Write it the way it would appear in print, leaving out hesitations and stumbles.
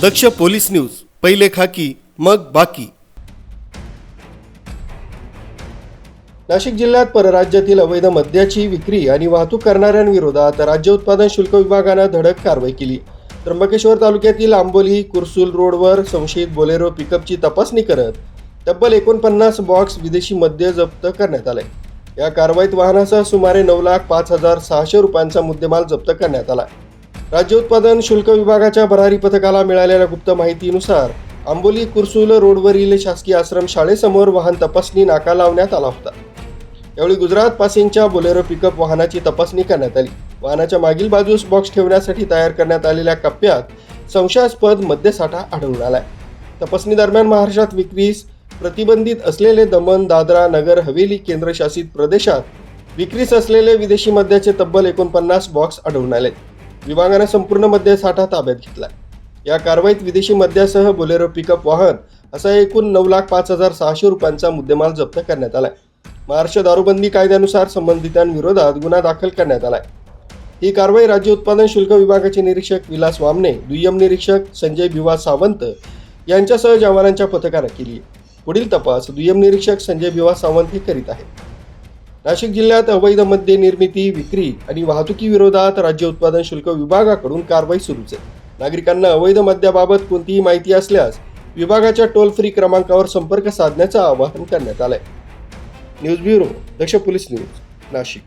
दक्ष police news, पहिले खाकी मग बाकी। नाशिक जिल्ह्यात परराज्यातील अवैध मद्याची विक्री आणि वाहतूक करणाऱ्यांविरोधात राज्य उत्पादन शुल्क विभागाने धडक कारवाई केली। त्र्यंबकेश्वर तालुक्यातील आंबोली कुरसूल रोडवर संशयित बोलेरो पिकअपची तपासणी करत तब्बल 49 बॉक्स विदेशी मद्य जप्त करण्यात आले। या कारवाईत वाहनासह सुमारे 9,05,600 रुपयांचा मुद्देमाल जप्त करण्यात आला। राज्य उत्पादन शुल्क विभागाच्या भरारी पथकाला मिळालेल्या गुप्त माहितीनुसार आंबोली कुरसूल रोडवरील शासकीय आश्रम शाळेसमोर वाहन तपासणी नाका लावण्यात आला होता। यावेळी गुजरात पासिंगच्या बोलेरो पिकअप वाहनाची तपासणी करण्यात आली। वाहनाच्या मागील बाजूस बॉक्स ठेवण्यासाठी तयार करण्यात आलेल्या कप्प्यात संशयास्पद मद्यसाठा आढळून आलाय। तपासणी दरम्यान महाराष्ट्रात विक्रीस प्रतिबंधित असलेले दमण, दादरा, नगर हवेली केंद्रशासित प्रदेशात विक्रीस असलेले विदेशी मद्याचे तब्बल 49 बॉक्स आढळून आले। विभागाने संपूर्ण मद्यसाठा ताब्यात घेतला। या कारवाईत विदेशी मद्यासह बोलेरो पिकअप वाहन असा एकूण 9,05,600 रुपयांचा मुद्देमाल जप्त करण्यात आला। महाराष्ट्र दारूबंदी कायद्यानुसार संबंधितांविरोधात गुन्हा दाखल करण्यात आला। ही कारवाई राज्य उत्पादन शुल्क विभागाचे निरीक्षक विलास वामने, दुय्यम निरीक्षक संजय भिवा सावंत यांच्यासह जवानांच्या पथकाने केली। पुढील तपास दुय्यम निरीक्षक संजय भिवा सावंत हे करीत आहेत। नाशिक जिल्ह्यात अवैध मद्य निर्मिती, विक्री आणि वाहतुकीविरोधात राज्य उत्पादन शुल्क विभागाकडून कारवाई सुरूच आहे। नागरिकांना अवैध मद्याबाबत कोणतीही माहिती असल्यास विभागाच्या टोल फ्री क्रमांकावर संपर्क साधण्याचं आवाहन करण्यात आलंय। न्यूज ब्युरो, दक्ष पोलीस न्यूज, नाशिक।